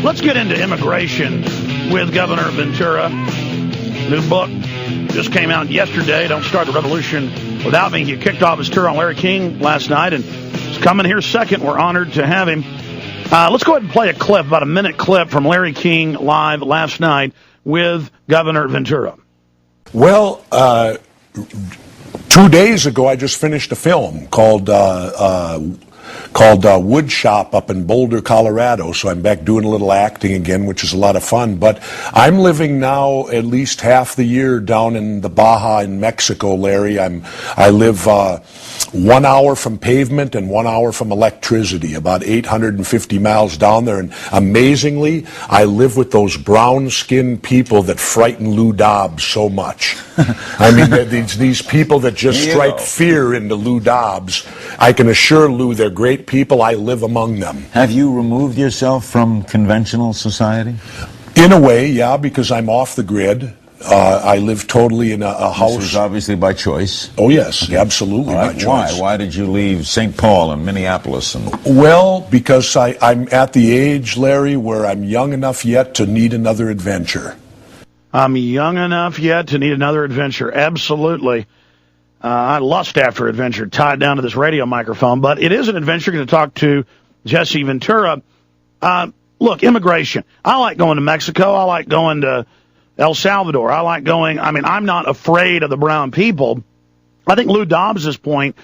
let's get into immigration with Governor Ventura. New book just came out yesterday, Don't Start the Revolution Without Me. He kicked off his tour on Larry King last night, and he's coming here second. We're honored to have him. Let's go ahead and play a clip, about a minute clip from Larry King live last night with Governor Ventura. Well, 2 days ago, I just finished a film called Wood Shop up in Boulder, Colorado. So I'm back doing a little acting again, which is a lot of fun. But I'm living now at least half the year down in the Baja in Mexico, Larry. I live 1 hour from pavement and 1 hour from electricity, about 850 miles down there. And amazingly, I live with those brown-skinned people that frighten Lou Dobbs so much. I mean, these people that just strike fear into Lou Dobbs. I can assure Lou they're great people. I live among them. Have you removed yourself from conventional society? In a way, yeah, because I'm off the grid. I live totally in a house. This was obviously by choice. Oh, yes, absolutely by choice. Why did you leave St. Paul and Minneapolis? Well, because I'm at the age, Larry, where I'm young enough yet to need another adventure. I'm young enough yet to need another adventure. Absolutely. I lust after adventure, tied down to this radio microphone. But it is an adventure. Going to talk to Jesse Ventura. Look, immigration. I like going to Mexico. I like going to El Salvador. I like going. I mean, I'm not afraid of the brown people. I think Lou Dobbs' point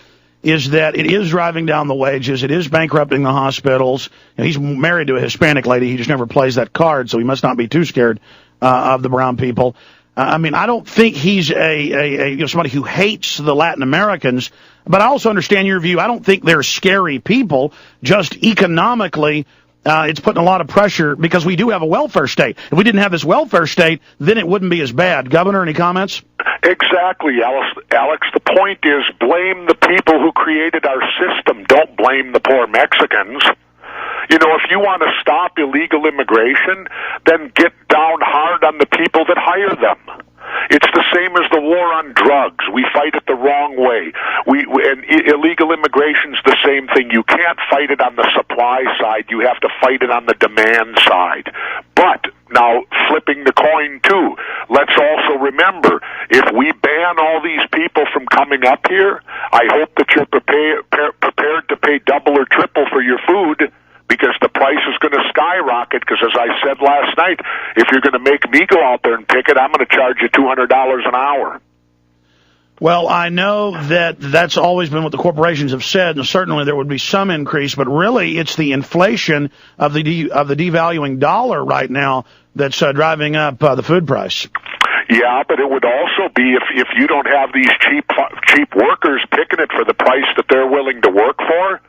is that it is driving down the wages. It is bankrupting the hospitals. And he's married to a Hispanic lady. He just never plays that card, so he must not be too scared of the brown people. I mean, I don't think he's somebody who hates the Latin Americans, but I also understand your view. I don't think they're scary people. Just economically, it's putting a lot of pressure because we do have a welfare state. If we didn't have this welfare state, then it wouldn't be as bad. Governor, any comments? Exactly, Alex. The point is, blame the people who created our system. Don't blame the poor Mexicans. You know, if you want to stop illegal immigration, then get down hard on the people that hire them. It's the same as the war on drugs. We fight it the wrong way. And illegal immigration's the same thing. You can't fight it on the supply side. You have to fight it on the demand side. But now, flipping the coin too, let's also remember, if we ban all these people from coming up here, I hope that you're prepared to pay double or triple for your food, because the price is going to skyrocket. Because as I said last night, if you're going to make me go out there and pick it, I'm going to charge you $200 an hour. Well, I know that that's always been what the corporations have said, and certainly there would be some increase, but really it's the inflation of the devaluing dollar right now that's driving up the food price. Yeah, but it would also be if you don't have these cheap workers picking it for the price that they're willing to work for.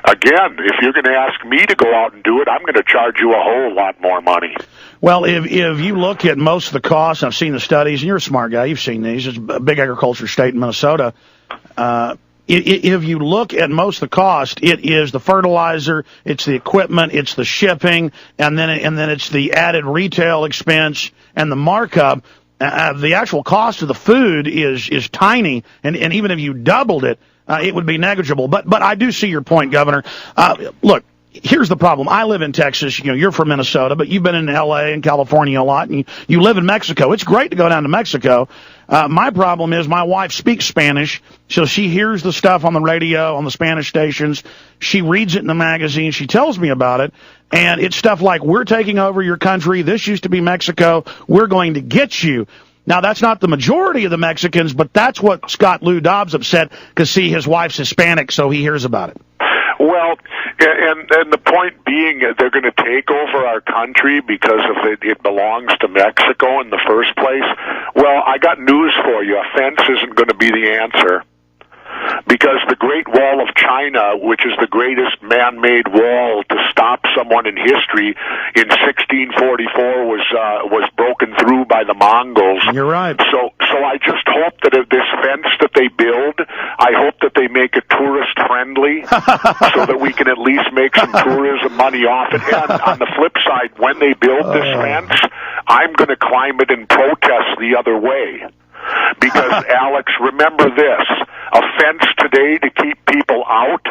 Again, if you're going to ask me to go out and do it, I'm going to charge you a whole lot more money. Well, if you look at most of the costs, I've seen the studies, and you're a smart guy, you've seen these. It's a big agriculture state in Minnesota. If you look at most of the cost, it is the fertilizer, it's the equipment, it's the shipping, and then it's the added retail expense and the markup. The actual cost of the food is tiny, and even if you doubled it, it would be negligible. But I do see your point, Governor. Look, here's the problem. I live in Texas. You know, you're from Minnesota, but you've been in L.A. and California a lot, and you live in Mexico. It's great to go down to Mexico. My problem is my wife speaks Spanish, so she hears the stuff on the radio, on the Spanish stations. She reads it in the magazine. She tells me about it, and it's stuff like, we're taking over your country. This used to be Mexico. We're going to get you. Now, that's not the majority of the Mexicans, but that's what's got Lou Dobbs upset, because, see, his wife's Hispanic, so he hears about it. Well, and the point being, they're going to take over our country because it belongs to Mexico in the first place. Well, I got news for you. A fence isn't going to be the answer. Because the Great Wall of China, which is the greatest man-made wall to stop someone in history, in 1644 was broken through by the Mongols. You're right. So I just hope that if this fence that they build, I hope that they make it tourist-friendly so that we can at least make some tourism money off it. And on the flip side, when they build this fence, I'm going to climb it and protest the other way. Because, Alex, remember this, a fence today to keep people out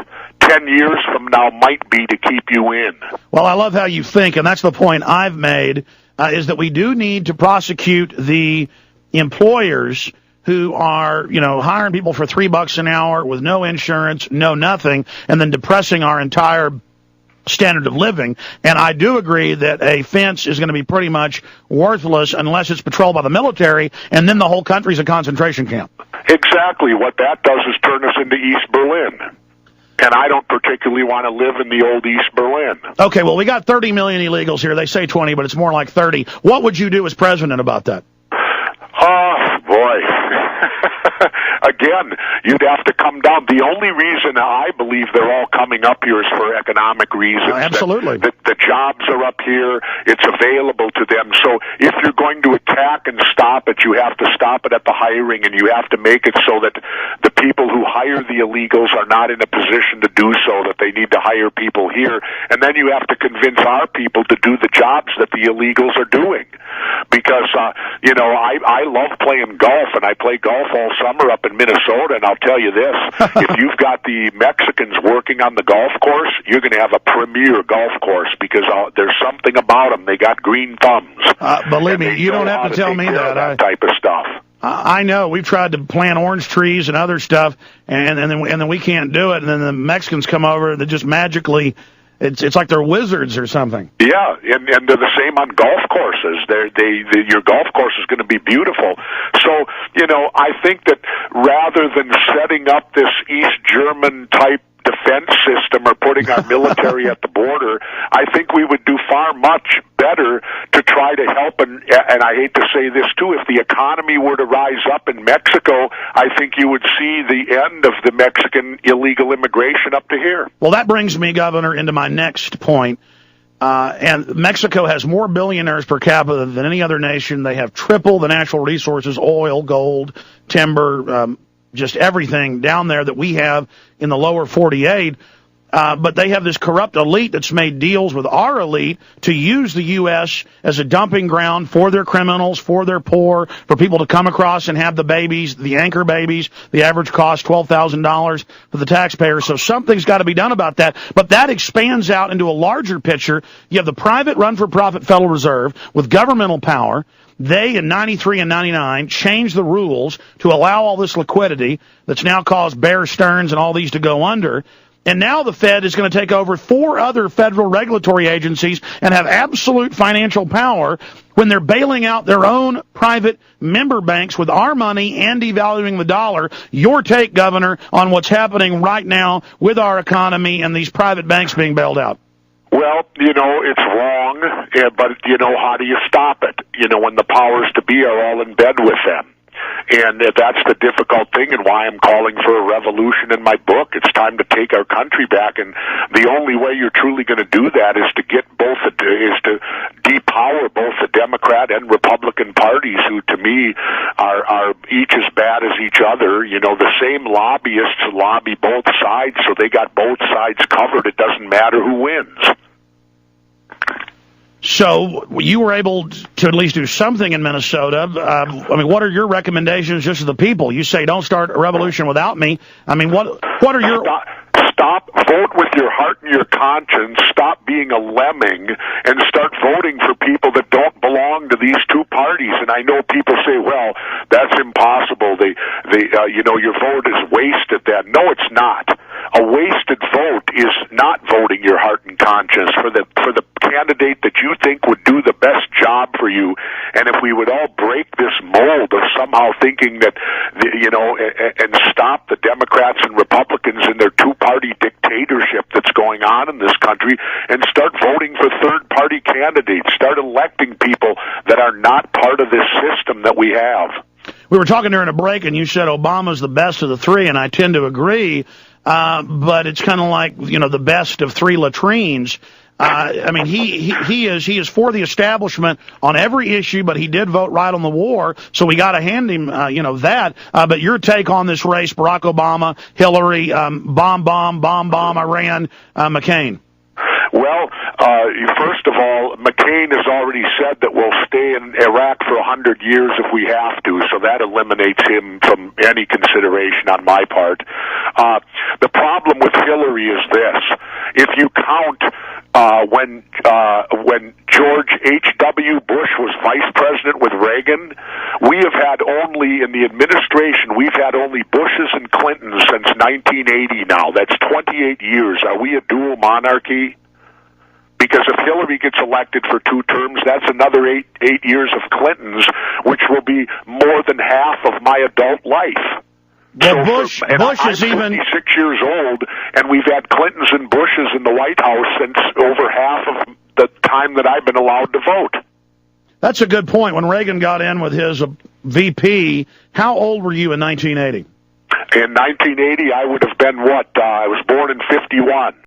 10 years from now might be to keep you in. Well, I love how you think, and that's the point I've made, is that we do need to prosecute the employers who are, hiring people for $3 an hour with no insurance, no nothing, and then depressing our entire standard of living. And I do agree that a fence is going to be pretty much worthless unless it's patrolled by the military, and then the whole country's a concentration camp. Exactly. What that does is turn us into East Berlin. And I don't particularly want to live in the old East Berlin. Okay, well, we got 30 million illegals here. They say 20, but it's more like 30. What would you do as president about that? Boy. Again, you'd have to come down. The only reason I believe they're all coming up here is for economic reasons. Absolutely. The jobs are up here. It's available to them. So if you're going to attack and stop it, you have to stop it at the hiring, and you have to make it so that the people who hire the illegals are not in a position to do so, that they need to hire people here. And then you have to convince our people to do the jobs that the illegals are doing. Because, I love playing golf, and I play golf all summer up in Minnesota, and I'll tell you this, if you've got the Mexicans working on the golf course, you're going to have a premier golf course, because there's something about them. They got green thumbs. Believe me, you don't have to tell me that. Type of stuff. I know. We've tried to plant orange trees and other stuff, and then we can't do it, and then the Mexicans come over, and they just magically... It's like they're wizards or something. Yeah, and they're the same on golf courses. Your golf course is going to be beautiful. So, I think that rather than setting up this East German type defense system or putting our military at the border, I think we would do far much better to try to help, and I hate to say this too, if the economy were to rise up in Mexico, I think you would see the end of the Mexican illegal immigration up to here. Well, that brings me, Governor, into my next point. And Mexico has more billionaires per capita than any other nation. They have triple the natural resources, oil, gold, timber, just everything down there that we have in the lower 48. But they have this corrupt elite that's made deals with our elite to use the U.S. as a dumping ground for their criminals, for their poor, for people to come across and have the babies, the anchor babies. The average cost $12,000 for the taxpayer. So something's got to be done about that. But that expands out into a larger picture. You have the private run-for-profit Federal Reserve with governmental power. They, in 93 and 99, changed the rules to allow all this liquidity that's now caused Bear Stearns and all these to go under. And now the Fed is going to take over 4 other federal regulatory agencies and have absolute financial power when they're bailing out their own private member banks with our money and devaluing the dollar. Your take, Governor, on what's happening right now with our economy and these private banks being bailed out. Well, it's wrong, but, how do you stop it? When the powers to be are all in bed with them. And that's the difficult thing, and why I'm calling for a revolution in my book. It's time to take our country back, and the only way you're truly going to do that is to depower both the Democrat and Republican parties, who to me are each as bad as each other. The same lobbyists lobby both sides, so they got both sides covered. It doesn't matter who wins. So you were able to at least do something in Minnesota. What are your recommendations just to the people? You say don't start a revolution without me. What are your... Stop, vote with your heart and your conscience, stop being a lemming, and start voting for people that don't belong to these two parties. And I know people say, well, that's impossible. Your vote is wasted then. No, it's not. A wasted vote is not voting your heart and conscience for the candidate that you think would do the best job for you. And if we would all break this mold of somehow thinking that, and stop the Democrats and Republicans in their two-party dictatorship that's going on in this country, and start voting for third-party candidates, start electing people that are not part of this system that we have. We were talking during a break, and you said Obama's the best of the three, and I tend to agree, but it's kind of like, the best of 3 latrines. He is for the establishment on every issue, but he did vote right on the war, so we got to hand him, that. But your take on this race, Barack Obama, Hillary, bomb, Iran, McCain? Well, first of all, McCain has already said that we'll stay stay in Iraq for 100 years if we have to, so that eliminates him from any consideration on my part. The problem with Hillary is this. If you count when George H.W. Bush was vice president with Reagan, we have had only, in the administration, we've had only Bushes and Clintons since 1980 now. That's 28 years. Are we a dual monarchy? Because if Hillary gets elected for 2 terms, that's another eight years of Clintons, which will be more than half of my adult life. Well, So Bush is I'm even 56 years old, and we've had Clintons and Bushes in the White House since over half of the time that I've been allowed to vote. That's a good point. When Reagan got in with his VP, how old were you in 1980? In 1980, I would have been what? I was born in 51.